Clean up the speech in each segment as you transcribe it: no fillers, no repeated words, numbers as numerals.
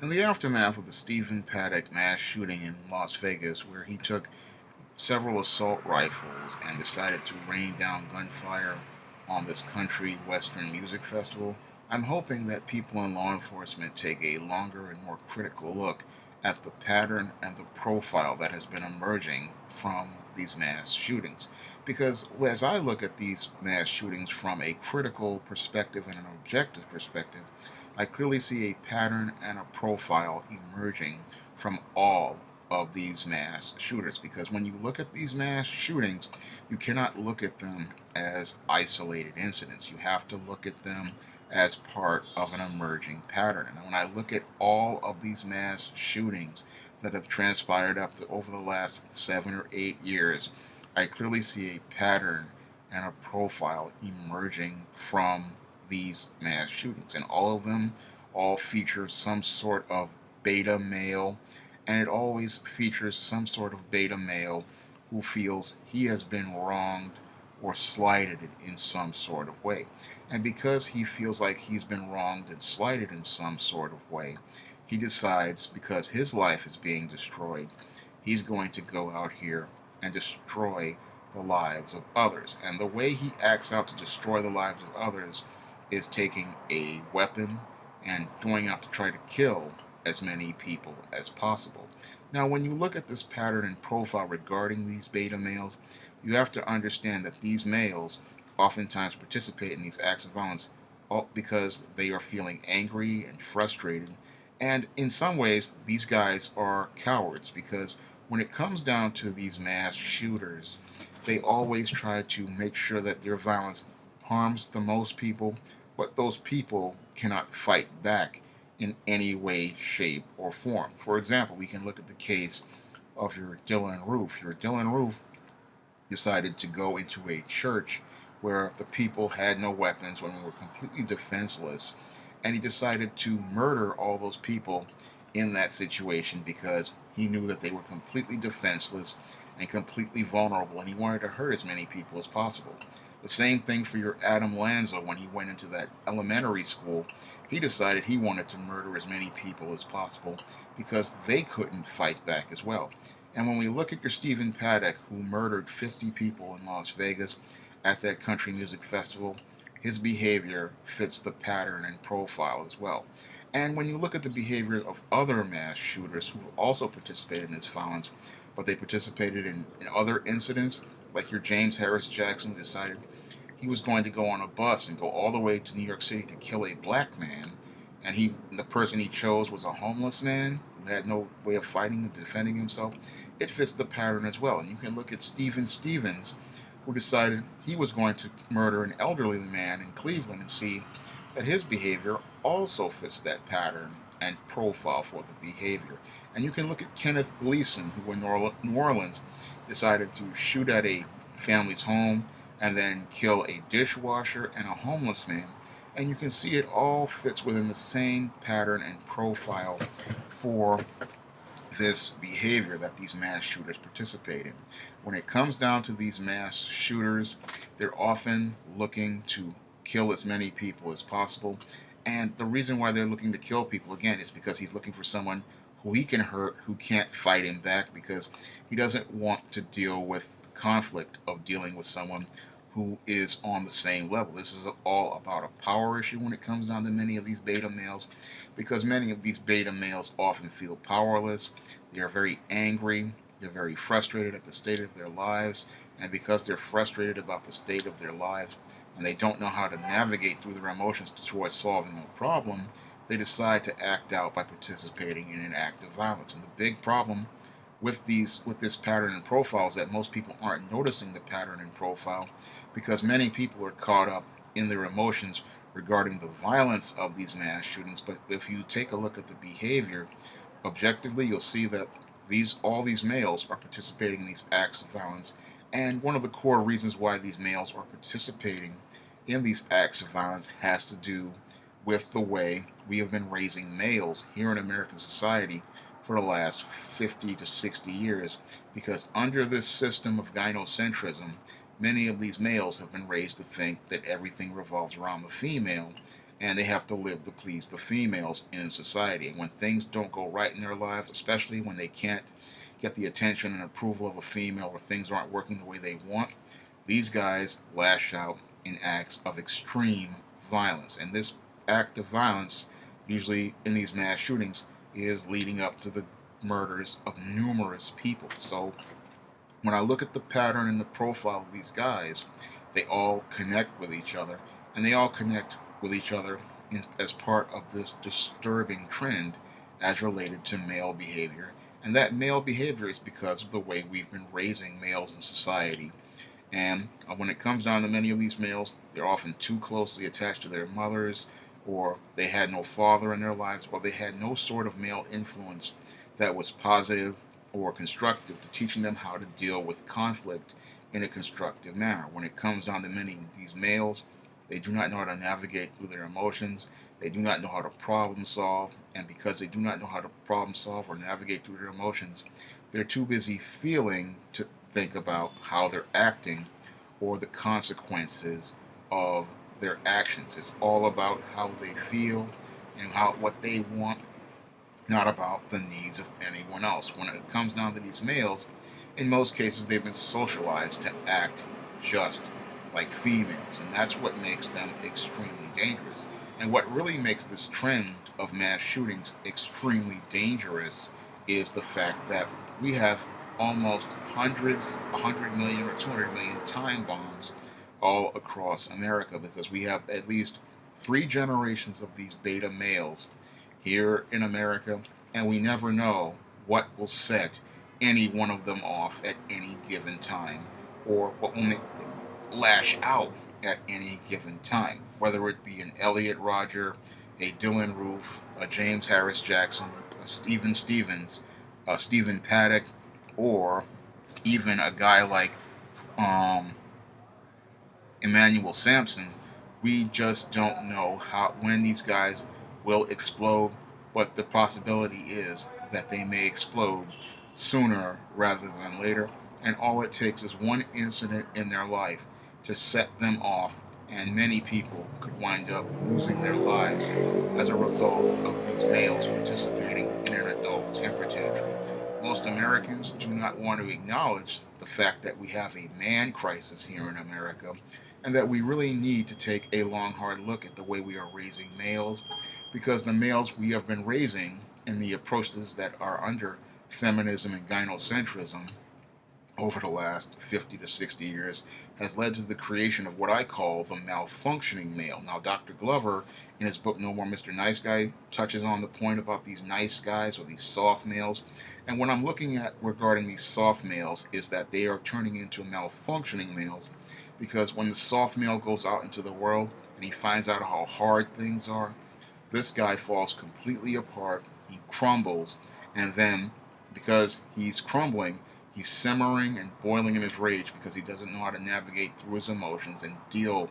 In the aftermath of the Stephen Paddock mass shooting in Las Vegas, where he took several assault rifles and decided to rain down gunfire on this country western music festival, I'm hoping that people in law enforcement take a longer and more critical look at the pattern and the profile that has been emerging from these mass shootings. Because as I look at these mass shootings from a critical perspective and an objective perspective, I clearly see a pattern and a profile emerging from all of these mass shooters. Because when you look at these mass shootings, you cannot look at them as isolated incidents. You have to look at them as part of an emerging pattern. And when I look at all of these mass shootings that have transpired up to over the last 7 or 8 years, I clearly see a pattern and a profile emerging from these mass shootings. And all of them all feature some sort of beta male, and it always features some sort of beta male who feels he has been wronged or slighted in some sort of way. And because he feels like he's been wronged and slighted in some sort of way, he decides, because his life is being destroyed, he's going to go out here and destroy the lives of others. And the way he acts out to destroy the lives of others is taking a weapon and going out to try to kill as many people as possible. Now, when you look at this pattern and profile regarding these beta males, you have to understand that these males oftentimes participate in these acts of violence because they are feeling angry and frustrated. And in some ways, these guys are cowards because when it comes down to these mass shooters, they always try to make sure that their violence harms the most people, but those people cannot fight back in any way, shape, or form. For example, we can look at the case of your Dylan Roof. Your Dylan Roof decided to go into a church where the people had no weapons, when we were completely defenseless, and he decided to murder all those people in that situation because he knew that they were completely defenseless and completely vulnerable, and he wanted to hurt as many people as possible. The same thing for your Adam Lanza when he went into that elementary school. He decided he wanted to murder as many people as possible because they couldn't fight back as well. And when we look at your Stephen Paddock, who murdered 50 people in Las Vegas at that country music festival, his behavior fits the pattern and profile as well. And when you look at the behavior of other mass shooters who also participated in this violence, but they participated in other incidents, like your James Harris Jackson decided he was going to go on a bus and go all the way to New York City to kill a black man, and the person he chose was a homeless man who had no way of fighting and defending himself. It fits the pattern as well. And you can look at Stephen Stevens, who decided he was going to murder an elderly man in Cleveland, and see that his behavior also fits that pattern and profile for the behavior. And you can look at Kenneth Gleason, who in New Orleans decided to shoot at a family's home and then kill a dishwasher and a homeless man. And you can see it all fits within the same pattern and profile for this behavior that these mass shooters participate in. When it comes down to these mass shooters, they're often looking to kill as many people as possible. And the reason why they're looking to kill people, again, is because he's looking for someone who he can hurt, who can't fight him back, because he doesn't want to deal with the conflict of dealing with someone who is on the same level. This is all about a power issue when it comes down to many of these beta males, because many of these beta males often feel powerless. They are very angry. They're very frustrated at the state of their lives. And because they're frustrated about the state of their lives and they don't know how to navigate through their emotions towards solving a problem, they decide to act out by participating in an act of violence. And the big problem with this pattern and profile is that most people aren't noticing the pattern and profile because many people are caught up in their emotions regarding the violence of these mass shootings. But if you take a look at the behavior objectively, you'll see that all these males are participating in these acts of violence. And one of the core reasons why these males are participating in these acts of violence has to do with the way we have been raising males here in American society for the last 50 to 60 years, because under this system of gynocentrism, many of these males have been raised to think that everything revolves around the female, and they have to live to please the females in society. And when things don't go right in their lives, especially when they can't get the attention and approval of a female, or things aren't working the way they want, these guys lash out in acts of extreme violence. And this act of violence, usually in these mass shootings, is leading up to the murders of numerous people. So when I look at the pattern and the profile of these guys, they all connect with each other, and they all connect with each other as part of this disturbing trend as related to male behavior. And that male behavior is because of the way we've been raising males in society. And when it comes down to many of these males, they're often too closely attached to their mothers, or they had no father in their lives, or they had no sort of male influence that was positive or constructive to teaching them how to deal with conflict in a constructive manner. When it comes down to many of these males, they do not know how to navigate through their emotions. They do not know how to problem solve. And because they do not know how to problem solve or navigate through their emotions, they're too busy feeling to think about how they're acting or the consequences of their actions. It's all about how they feel and what they want, not about the needs of anyone else. When it comes down to these males, in most cases they've been socialized to act just like females, and that's what makes them extremely dangerous. And what really makes this trend of mass shootings extremely dangerous is the fact that we have almost hundreds, 100 million or 200 million time bombs all across America, because we have at least three generations of these beta males here in America, and we never know what will set any one of them off at any given time, or what will lash out at any given time, whether it be an Elliot Rodger, a Dylan Roof, a James Harris Jackson, a Stephen Stevens, a Stephen Paddock, or even a guy like um, Emmanuel Sampson. We just don't know when these guys will explode, but the possibility is that they may explode sooner rather than later. And all it takes is one incident in their life to set them off, and many people could wind up losing their lives as a result of these males participating in an adult temper tantrum. Most Americans do not want to acknowledge the fact that we have a man crisis here in America, and that we really need to take a long, hard look at the way we are raising males, because the males we have been raising in the approaches that are under feminism and gynocentrism over the last 50 to 60 years has led to the creation of what I call the malfunctioning male. Now, Dr. Glover, in his book No More Mr. Nice Guy, touches on the point about these nice guys or these soft males. And what I'm looking at regarding these soft males is that they are turning into malfunctioning males, because when the soft male goes out into the world and he finds out how hard things are, this guy falls completely apart. He crumbles, and then because he's crumbling, he's simmering and boiling in his rage because he doesn't know how to navigate through his emotions and deal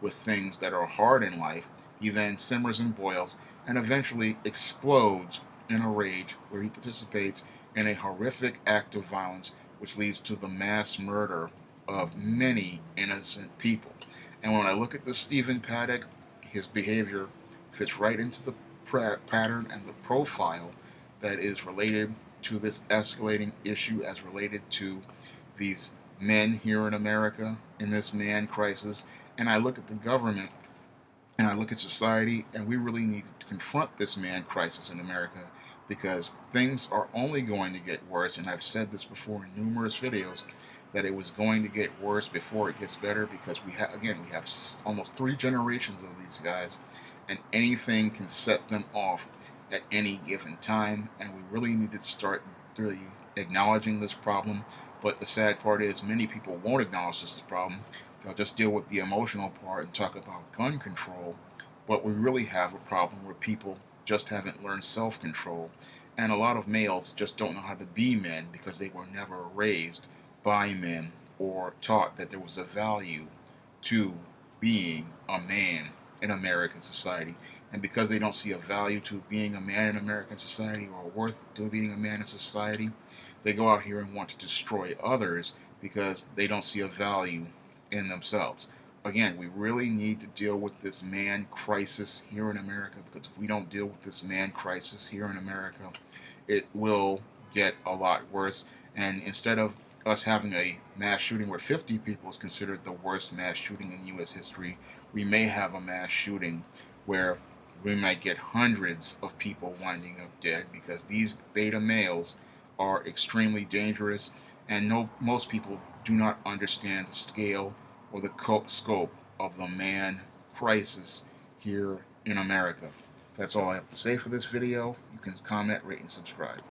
with things that are hard in life. He then simmers and boils and eventually explodes in a rage where he participates in a horrific act of violence which leads to the mass murder of many innocent people. And when I look at the Stephen Paddock, his behavior fits right into the pattern and the profile that is related to this escalating issue as related to these men here in America in this man crisis. And I look at the government and I look at society, and we really need to confront this man crisis in America, because things are only going to get worse. And I've said this before in numerous videos, that it was going to get worse before it gets better, because we have almost three generations of these guys, and anything can set them off at any given time. And we really need to start really acknowledging this problem. But the sad part is many people won't acknowledge this problem. They'll just deal with the emotional part and talk about gun control. But we really have a problem where people just haven't learned self-control. And a lot of males just don't know how to be men because they were never raised by men or taught that there was a value to being a man in American society. And because they don't see a value to being a man in American society, or worth to being a man in society, they go out here and want to destroy others because they don't see a value in themselves. again, we really need to deal with this man crisis here in America, because if we don't deal with this man crisis here in America, it will get a lot worse. And instead of us having a mass shooting where 50 people is considered the worst mass shooting in U.S. history, we may have a mass shooting where we might get hundreds of people winding up dead, because these beta males are extremely dangerous, and no, most people do not understand the scale or the scope of the man crisis here in America. That's all I have to say for this video. You can comment, rate, and subscribe.